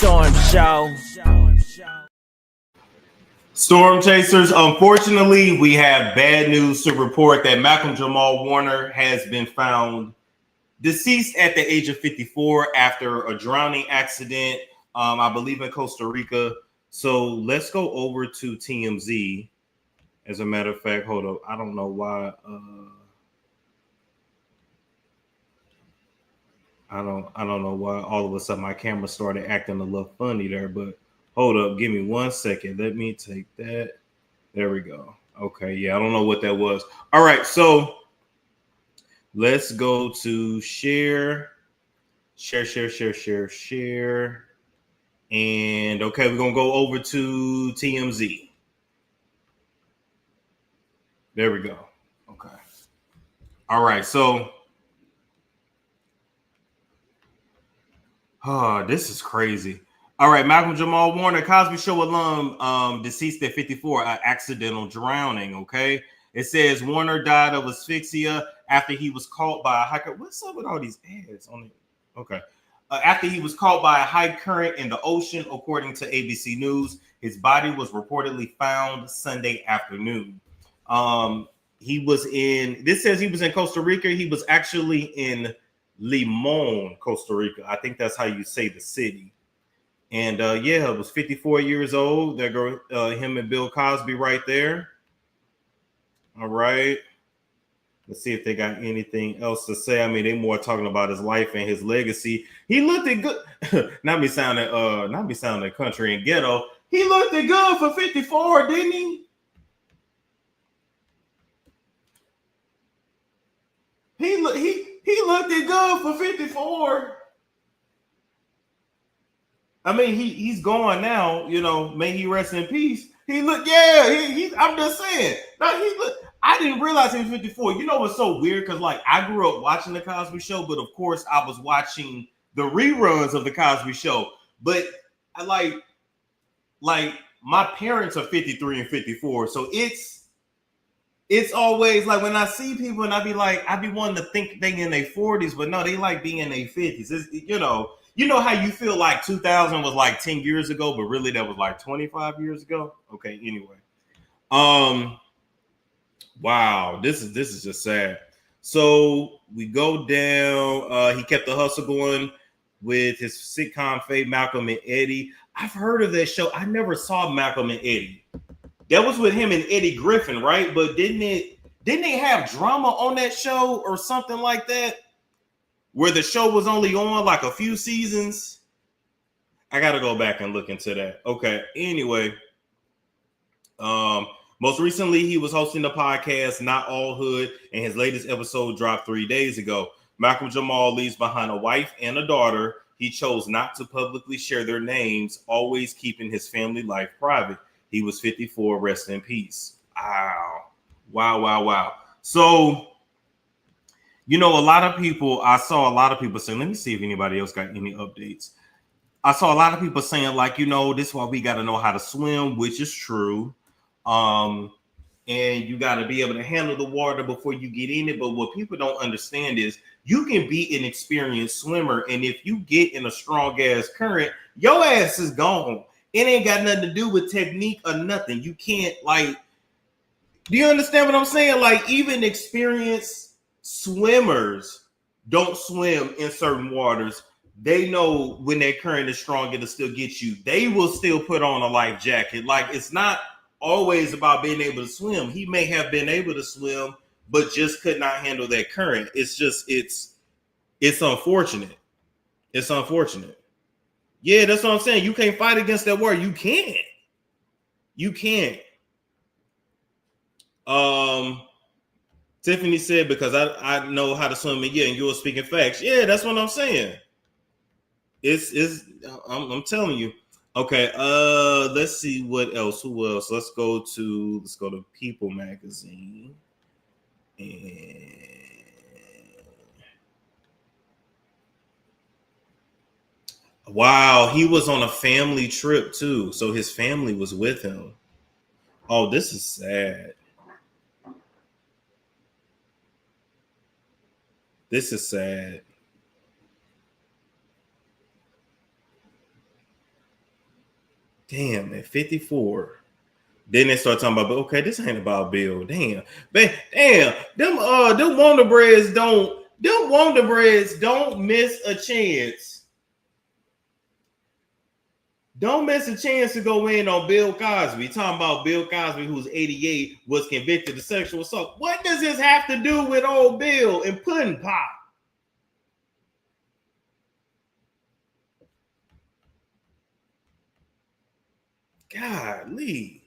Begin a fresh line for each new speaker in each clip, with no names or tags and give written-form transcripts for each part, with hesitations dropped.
Storm Show.
Storm Chasers, unfortunately, we have bad news to report that Malcolm Jamal Warner has been found deceased at the age of 54 after a drowning accident, I believe in Costa Rica. So let's go over to TMZ. As a matter of fact, hold up. I don't know why. I don't know why all of a sudden my camera started acting a little funny there, but hold up, give me 1 second. Let me take that. There we go. Okay, yeah, I don't know what that was. All right, so let's go to share. And okay, we're gonna go over to TMZ. There we go. Okay. All right, so this is crazy. All right, Malcolm Jamal Warner, Cosby Show alum, deceased at 54, accidental drowning. Okay, it says Warner died of asphyxia after he was caught by a hiker. What's up with all these ads on it? Okay, after he was caught by a high current in the ocean, according to ABC News. His body was reportedly found Sunday afternoon. He was in. This says he was in Costa Rica. He was actually in Limon, Costa Rica. I think that's how you say the city. And yeah, it was 54 years old. There go him and Bill Cosby right there. All right. Let's see if they got anything else to say. I mean, they more talking about his life and his legacy. He looked it good. not me sounding country and ghetto. He looked it good for 54, didn't he? He looked it good for 54. I mean, he's gone now. You know, may he rest in peace. He looked, yeah. I'm just saying. No, he looked. I didn't realize he was 54. You know what's so weird? Because like I grew up watching the Cosby Show, but of course I was watching the reruns of the Cosby Show. But I like my parents are 53 and 54, so it's always like when I see people and I be wanting to think they in their 40s, but no, they like being in their 50s. It's, you know how you feel like 2000 was like 10 years ago, but really that was like 25 years ago. Okay, anyway. Wow, this is just sad. So we go down. He kept the hustle going with his sitcom fave Malcolm and Eddie. I've heard of that show. I never saw Malcolm and Eddie. That was with him and Eddie Griffin, right? But didn't they have drama on that show or something like that? Where the show was only on like a few seasons? I gotta go back and look into that. Okay. Anyway, most recently he was hosting the podcast Not All Hood, and his latest episode dropped 3 days ago. Malcolm Jamal leaves behind a wife and a daughter. He chose not to publicly share their names, always keeping his family life private. He was 54. Rest in peace. Wow. So, you know, I saw a lot of people saying, let me see if anybody else got any updates. I saw a lot of people saying, like, you know, this is why we got to know how to swim, which is true. And you got to be able to handle the water before you get in it. But what people don't understand is you can be an experienced swimmer, and if you get in a strong ass current, your ass is gone. It ain't got nothing to do with technique or nothing. You can't, like, do you understand what I'm saying? Like, even experienced swimmers don't swim in certain waters. They know when that current is strong, it'll still get you. They will still put on a life jacket. Like, it's not always about being able to swim. He may have been able to swim, but just could not handle that current. It's just, it's unfortunate. It's unfortunate. Yeah, that's what I'm saying. You can't fight against that word. You can't. Tiffany said, because I know how to swim, and yeah, and you were speaking facts. Yeah, that's what I'm saying. I'm telling you. Okay, let's see what else. Who else? Let's go to People magazine. And wow, he was on a family trip too. So his family was with him. Oh, this is sad. This is sad. Damn, at 54. Then they start talking about, okay, this ain't about Bill. Damn, them Wonder Breads don't miss a chance. Don't miss a chance to go in on Bill Cosby. Talking about Bill Cosby, who's 88, was convicted of sexual assault. What does this have to do with old Bill and Puddin' Pop? Golly.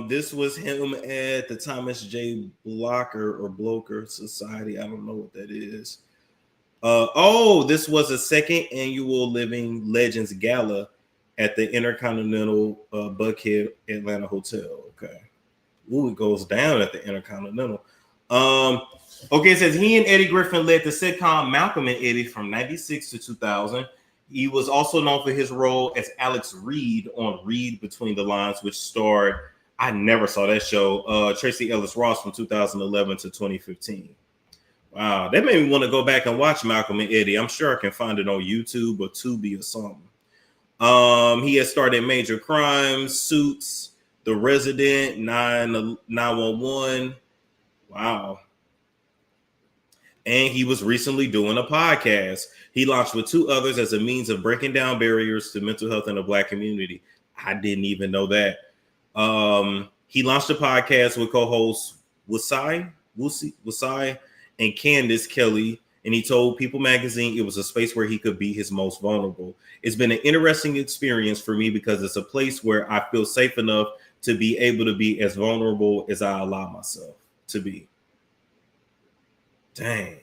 This was him at the Thomas J. Blocker Society. I don't know what that is. This was a second annual Living Legends Gala at the Intercontinental Buckhead Atlanta Hotel. Okay. Ooh, it goes down at the Intercontinental. Okay, it says he and Eddie Griffin led the sitcom Malcolm and Eddie from 96 to 2000. He was also known for his role as Alex Reed on Read Between the Lines, which starred, I never saw that show, Tracy Ellis Ross from 2011 to 2015. Wow, that made me want to go back and watch Malcolm and Eddie. I'm sure I can find it on YouTube or Tubi or something. He has starred in Major Crimes, Suits, The Resident, 911. Wow. And he was recently doing a podcast. He launched with two others as a means of breaking down barriers to mental health in the Black community. I didn't even know that. He launched a podcast with co-hosts Wasai and Candace Kelly, and he told People Magazine it was a space where he could be his most vulnerable. It's been an interesting experience for me because it's a place where I feel safe enough to be able to be as vulnerable as I allow myself to be. Dang.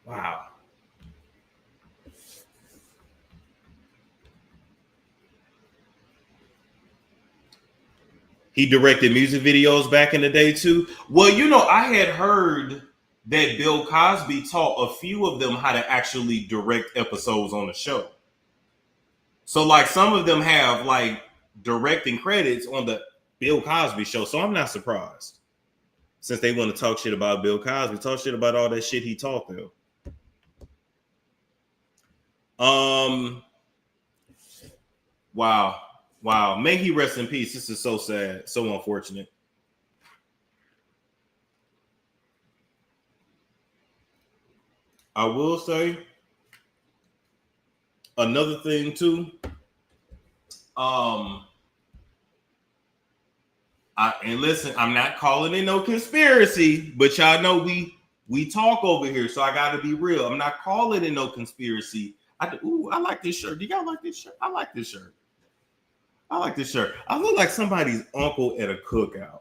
Wow. He directed music videos back in the day too. Well, I had heard that Bill Cosby taught a few of them how to actually direct episodes on the show. So like some of them have like directing credits on the Bill Cosby show. So I'm not surprised. Since they want to talk shit about Bill Cosby, talk shit about all that shit he taught them. Wow. May he rest in peace. This is so sad, so unfortunate. I will say another thing too. And listen, I'm not calling it no conspiracy, but y'all know we talk over here, so I got to be real. I'm not calling it no conspiracy. I like this shirt. Do y'all like this shirt? I like this shirt. I look like somebody's uncle at a cookout.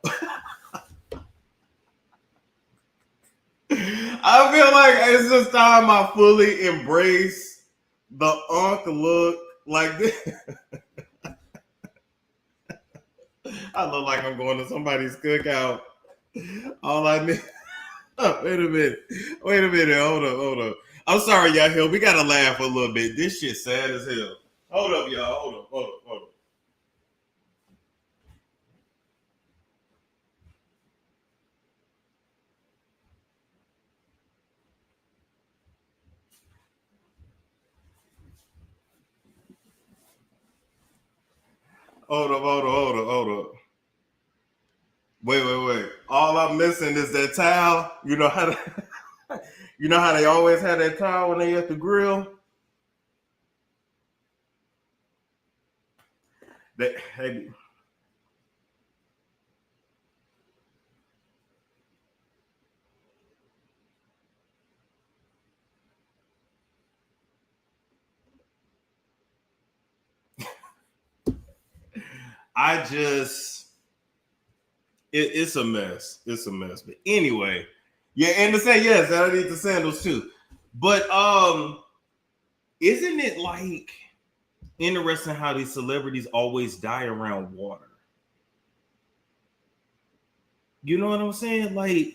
I feel like it's just time I fully embrace the uncle look like this. I look like I'm going to somebody's cookout. All I need. Oh, wait a minute. Hold up. I'm sorry, y'all. Hill. We gotta laugh a little bit. This shit sad as hell. Hold up, y'all. Hold up. Hold up. Wait. All I'm missing is that towel. You know how they always have that towel when they at the grill. Hey, it's a mess. It's a mess. But anyway, yeah, and to say yes, I need the sandals too. But isn't it like interesting how these celebrities always die around water? You know what I'm saying? Like,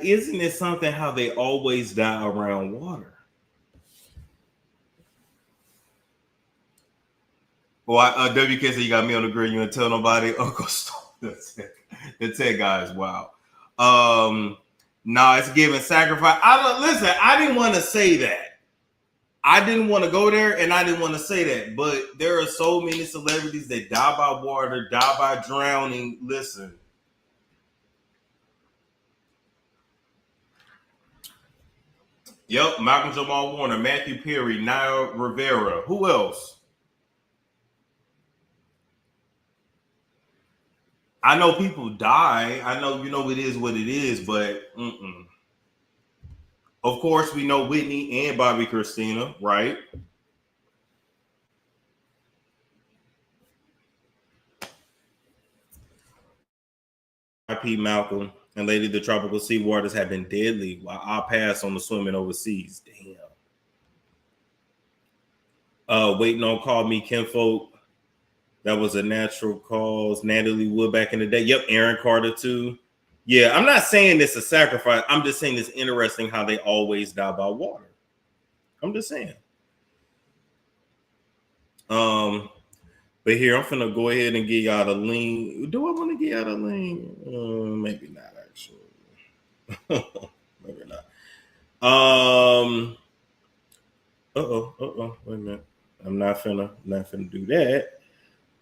isn't it something how they always die around water? WK said you got me on the grid. You ain't tell nobody. Uncle Stone. The tech guys. Wow. It's giving sacrifice. I didn't want to say that. I didn't want to go there, and I didn't want to say that. But there are so many celebrities that die by water, die by drowning. Listen. Yep, Malcolm Jamal Warner, Matthew Perry, Naya Rivera. Who else? I know people die. I know, it is what it is, but of course we know Whitney and Bobby Christina, right? IP Malcolm and Lady the Tropical Sea Waters have been deadly while I pass on the swimming overseas. Damn. Waiting on Call Me Kinfolk. That was a natural cause. Natalie Wood back in the day. Yep, Aaron Carter too. Yeah, I'm not saying it's a sacrifice. I'm just saying it's interesting how they always die by water. I'm just saying. But here, I'm finna go ahead and get y'all the link. Do I want to get y'all the link? Maybe not, actually. Maybe not. Wait a minute. I'm not finna do that.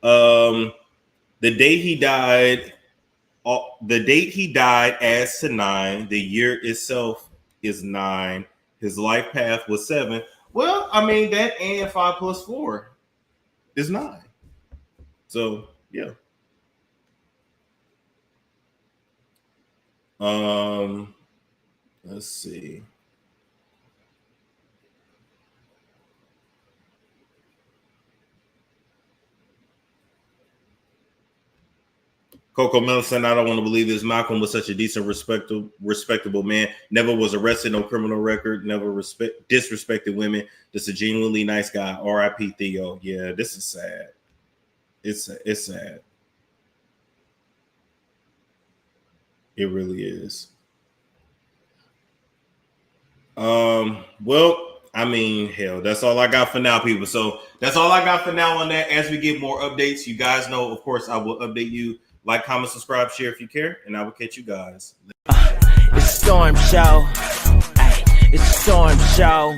The date he died adds to 9. The year itself is 9. His life path was 7. Well, I mean, that and 5 plus 4 is 9. So yeah. Let's see. Coco Millicent, I don't want to believe this. Malcolm was such a decent, respectable man. Never was arrested, no criminal record, never disrespected women. Just a genuinely nice guy. R.I.P. Theo. Yeah, this is sad. It's sad. It really is. Well, I mean, hell, that's all I got for now, people. So that's all I got for now on that. As we get more updates, you guys know, of course, I will update you. Like, comment, subscribe, share if you care, and I will catch you guys. It's Storm Show. It's Storm Show.